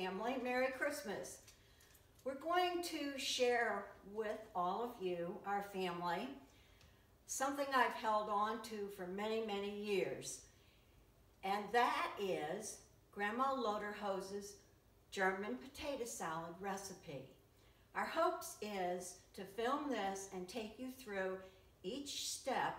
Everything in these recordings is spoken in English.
family, Merry Christmas. We're going to share with all of you, our family, something I've held on to for many, many years. And that is Grandma Loderhose's German potato salad recipe. Our hopes is to film this and take you through each step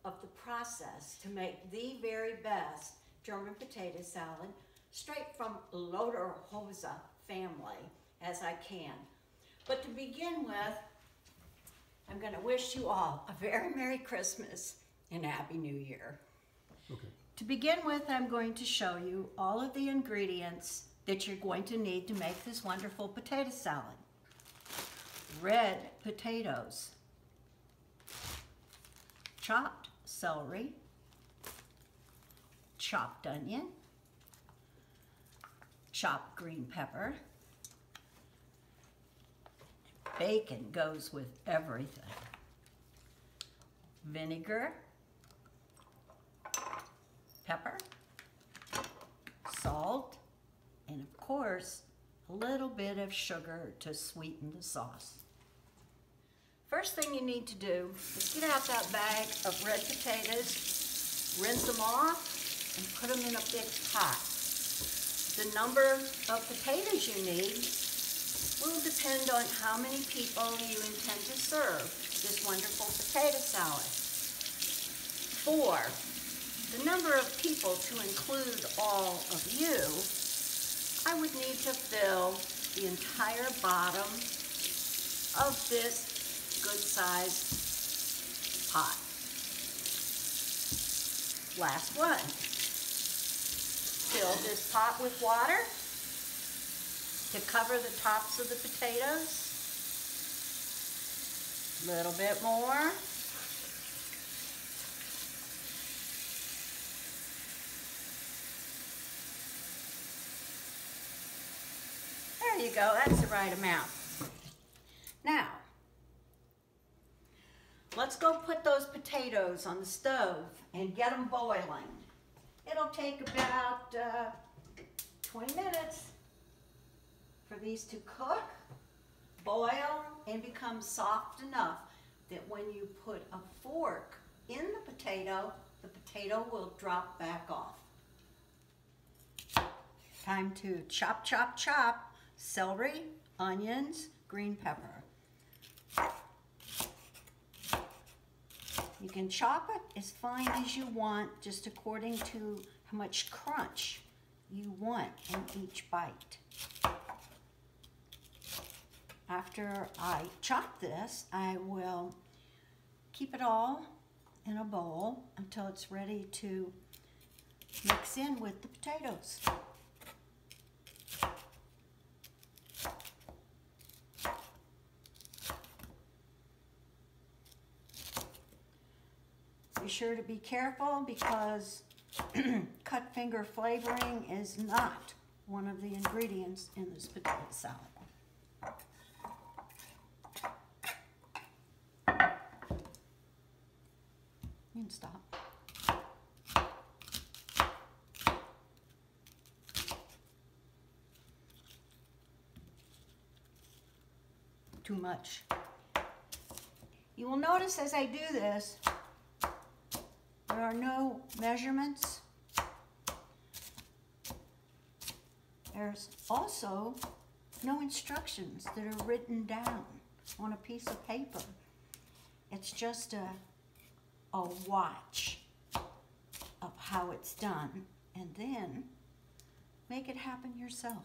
of the process to make the very best German potato salad straight from Loderhose family as I can. But to begin with, I'm going to wish you all a very Merry Christmas and Happy New Year. Okay. To begin with, I'm going to show you all of the ingredients that you're going to need to make this wonderful potato salad. Red potatoes, chopped celery, chopped onion, chopped green pepper. Bacon goes with everything. Vinegar, pepper, salt, and of course, a little bit of sugar to sweeten the sauce. First thing you need to do is get out that bag of red potatoes, rinse them off, and put them in a big pot. The number of potatoes you need will depend on how many people you intend to serve this wonderful potato salad. For the number of people to include all of you, I would need to fill the entire bottom of this good-sized pot. Last one. Fill this pot with water to cover the tops of the potatoes. A little bit more. There you go, that's the right amount. Now, let's go put those potatoes on the stove and get them boiling. It'll take about 20 minutes for these to cook, boil, and become soft enough that when you put a fork in the potato will drop back off. Time to chop, chop, chop celery, onions, green pepper. You can chop it as fine as you want, just according to how much crunch you want in each bite. After I chop this, I will keep it all in a bowl until it's ready to mix in with the potatoes. Be sure to be careful because cut finger flavoring is not one of the ingredients in this potato salad. You can stop. Too much. You will notice as I do this, there are no measurements. There's also no instructions that are written down on a piece of paper. It's just a watch of how it's done, and then make it happen yourself.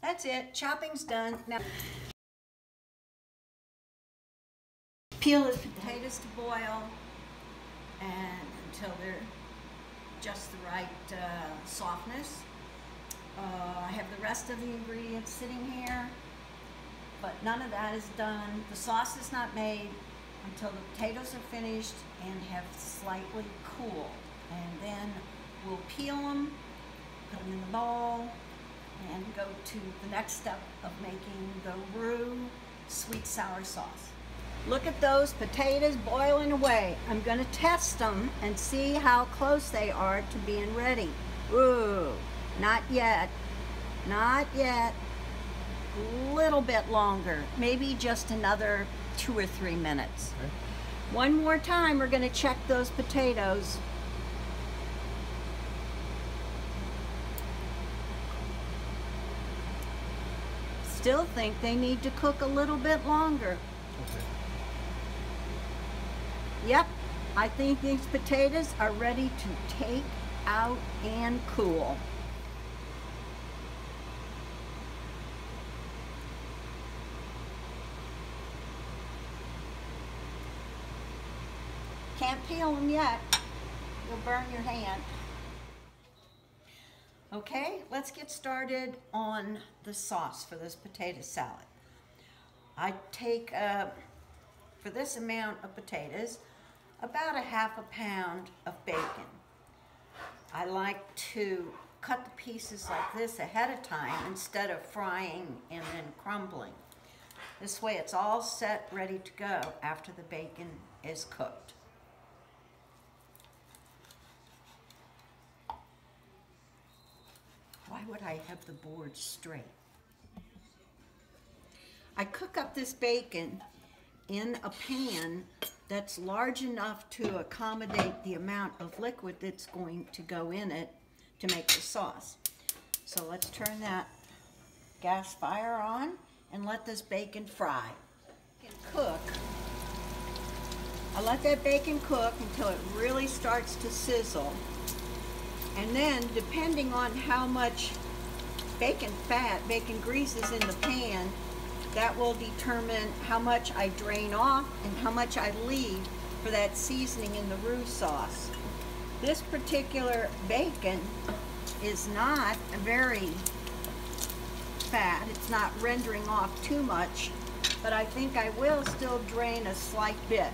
That's it, chopping's done. Now, peel the potatoes to boil and until they're just the right softness. I have the rest of the ingredients sitting here, but none of that is done. The sauce is not made until the potatoes are finished and have slightly cooled. And then we'll peel them, put them in the bowl, and go to the next step of making the roux sweet sour sauce. Look at those potatoes boiling away. I'm going to test them and see how close they are to being ready. Ooh, not yet. Not yet. A little bit longer, maybe just another 2 or 3 minutes. Okay. One more time, we're going to check those potatoes. Still think they need to cook a little bit longer. Okay. Yep, I think these potatoes are ready to take out and cool. Can't peel them yet. You'll burn your hand. Okay, let's get started on the sauce for this potato salad. I take, for this amount of potatoes, about a ½ pound of bacon. I like to cut the pieces like this ahead of time instead of frying and then crumbling. This way it's all set, ready to go after the bacon is cooked. Why would I have the board straight? I cook up this bacon in a pan that's large enough to accommodate the amount of liquid that's going to go in it to make the sauce. So let's turn that gas fire on and let this bacon fry. And cook. I let that bacon cook until it really starts to sizzle. And then, depending on how much bacon fat, bacon grease is in the pan, that will determine how much I drain off and how much I leave for that seasoning in the roux sauce. This particular bacon is not very fat. It's not rendering off too much, but I think I will still drain a slight bit.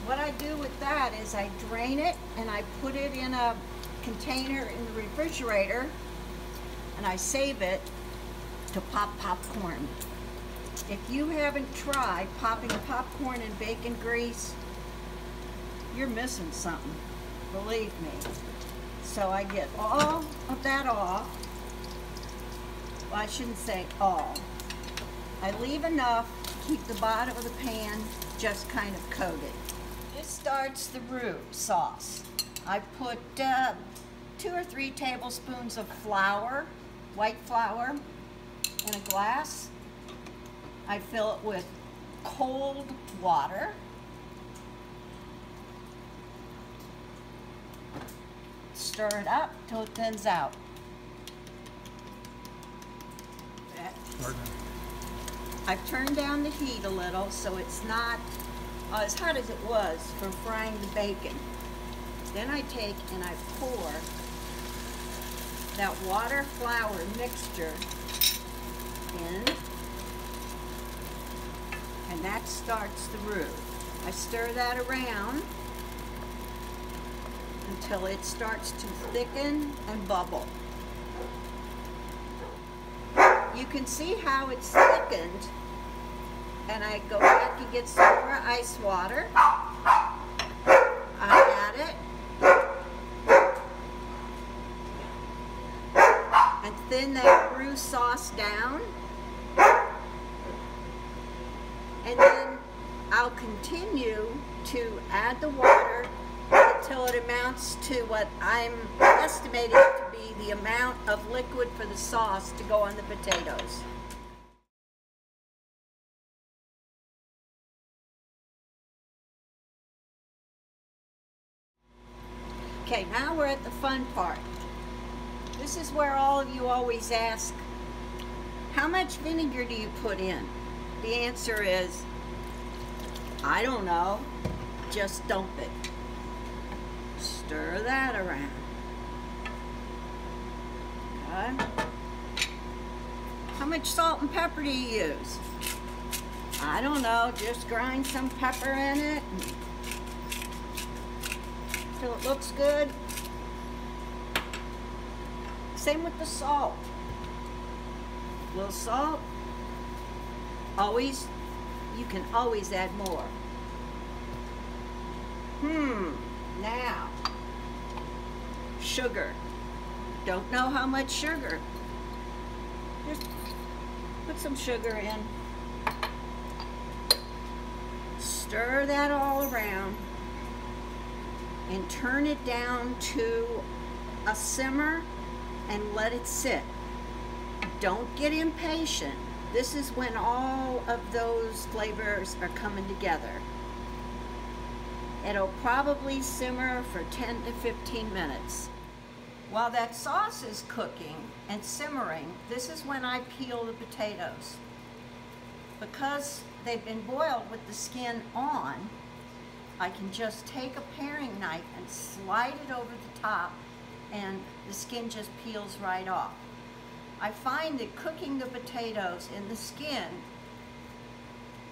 What I do with that is I drain it and I put it in a container in the refrigerator, and I save it to pop popcorn. If you haven't tried popping popcorn in bacon grease, you're missing something, believe me. So I get all of that off. Well, I shouldn't say all. I leave enough to keep the bottom of the pan just kind of coated. This starts the roux sauce. I put 2 or 3 tablespoons of flour, white flour, in a glass. I fill it with cold water. Stir it up till it thins out. I've turned down the heat a little so it's not as hot as it was for frying the bacon. Then I take and I pour that water flour mixture in, and that starts the roux. I stir that around until it starts to thicken and bubble. You can see how it's thickened, and I go back and get some more ice water. I add it. And thin that roux sauce down. And then I'll continue to add the water until it amounts to what I'm estimating to be the amount of liquid for the sauce to go on the potatoes. Okay, now we're at the fun part. This is where all of you always ask, how much vinegar do you put in? The answer is, I don't know, just dump it. Stir that around. Okay. How much salt and pepper do you use? I don't know, just grind some pepper in it until it looks good. Same with the salt. A little salt. Always, you can always add more. Now, sugar. Don't know how much sugar. Just put some sugar in. Stir that all around and turn it down to a simmer and let it sit. Don't get impatient. This is when all of those flavors are coming together. It'll probably simmer for 10 to 15 minutes. While that sauce is cooking and simmering, this is when I peel the potatoes. Because they've been boiled with the skin on, I can just take a paring knife and slide it over the top and the skin just peels right off. I find that cooking the potatoes in the skin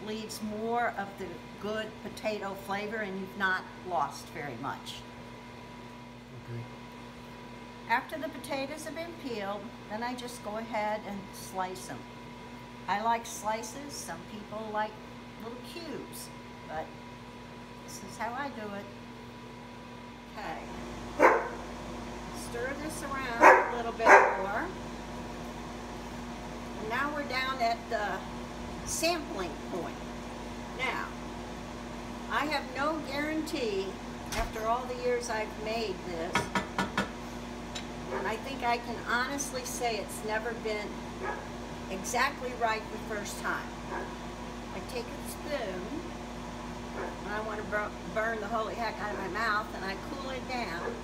leaves more of the good potato flavor and you've not lost very much. Okay. After the potatoes have been peeled, then I just go ahead and slice them. I like slices, some people like little cubes, but this is how I do it. Okay. Stir this around a little bit more. And now we're down at the sampling point. Now, I have no guarantee after all the years I've made this, and I think I can honestly say it's never been exactly right the first time. I take a spoon, and I want to burn the holy heck out of my mouth, and I cool it down.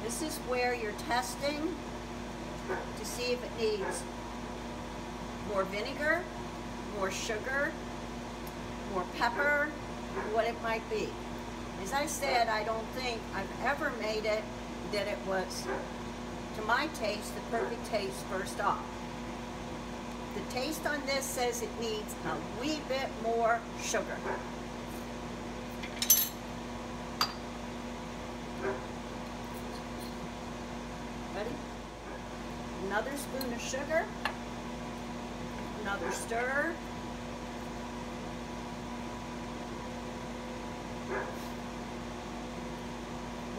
This is where you're testing to see if it needs more vinegar, more sugar, more pepper, what it might be. As I said, I don't think I've ever made it that it was, to my taste, the perfect taste first off. The taste on this says it needs a wee bit more sugar. Ready? Another spoon of sugar, another stir.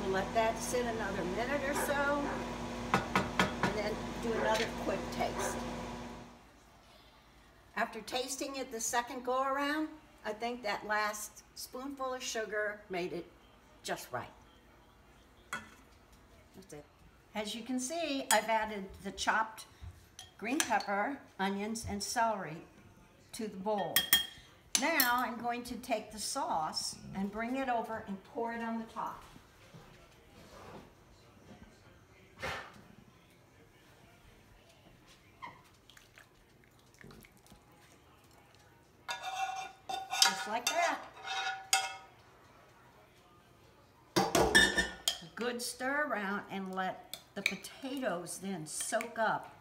We'll let that sit another minute or so, and then do another quick taste. After tasting it the second go around, I think that last spoonful of sugar made it just right. That's it. As you can see, I've added the chopped green pepper, onions, and celery to the bowl. Now I'm going to take the sauce and bring it over and pour it on the top. Just like that. A good stir around and let the potatoes then soak up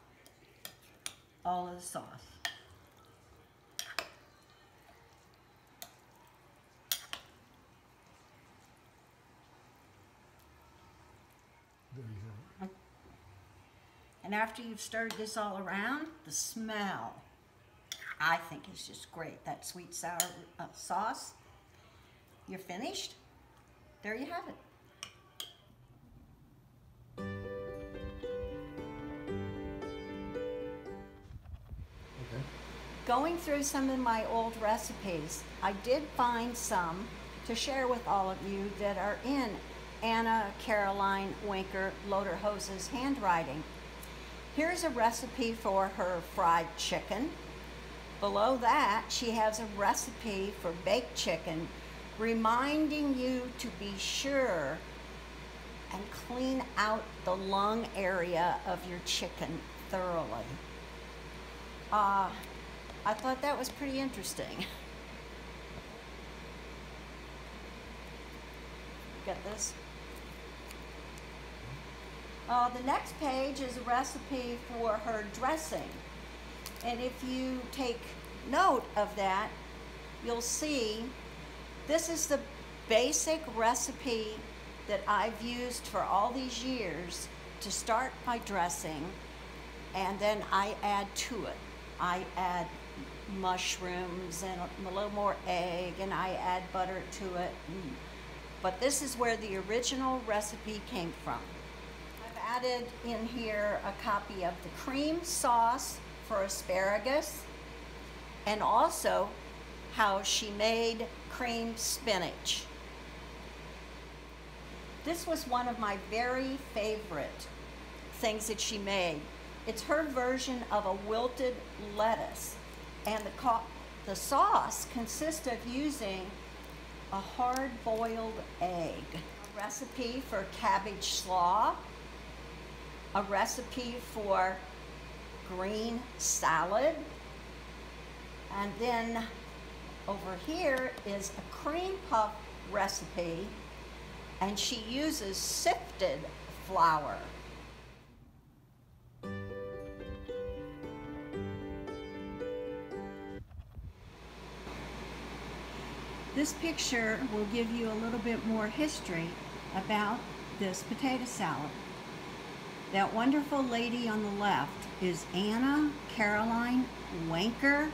all of the sauce. There you have it. And after you've stirred this all around, the smell, I think is just great. That sweet sour sauce. You're finished. There you have it. Okay. Going through some of my old recipes, I did find some to share with all of you that are in Anna Caroline Winker Loderhose's handwriting. Here's a recipe for her fried chicken. Below that, she has a recipe for baked chicken, reminding you to be sure and clean out the lung area of your chicken thoroughly. I thought that was pretty interesting. get this. The next page is a recipe for her dressing. And if you take note of that, you'll see this is the basic recipe that I've used for all these years to start my dressing, and then I add to it. I add mushrooms and a little more egg, and I add butter to it. But this is where the original recipe came from. I've added in here a copy of the cream sauce for asparagus, and also how she made cream spinach. This was one of my very favorite things that she made. It's her version of a wilted lettuce, and the sauce consists of using a hard-boiled egg, a recipe for cabbage slaw, a recipe for green salad, and then over here is a cream puff recipe, and she uses sifted flour. This picture will give you a little bit more history about this potato salad. That wonderful lady on the left is Anna Caroline Wenker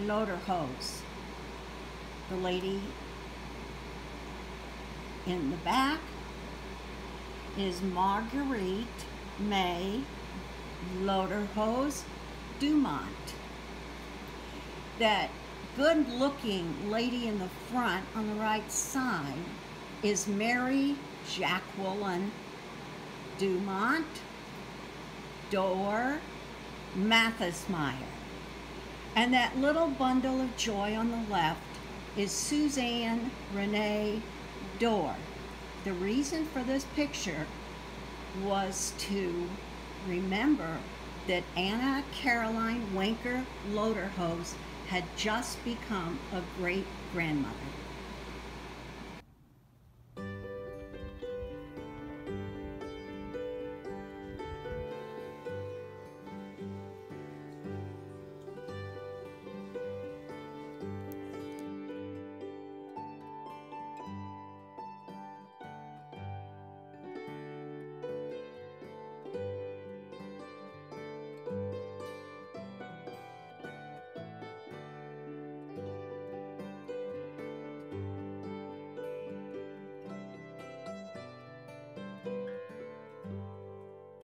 Loderhose. The lady in the back is Marguerite May Loderhose Dumont. That good-looking lady in the front on the right side is Mary Jacqueline Dumont Dorr Mathesmeyer. And that little bundle of joy on the left is Suzanne Renee Dorr. The reason for this picture was to remember that Anna Caroline Wenker Loderhose had just become a great-grandmother.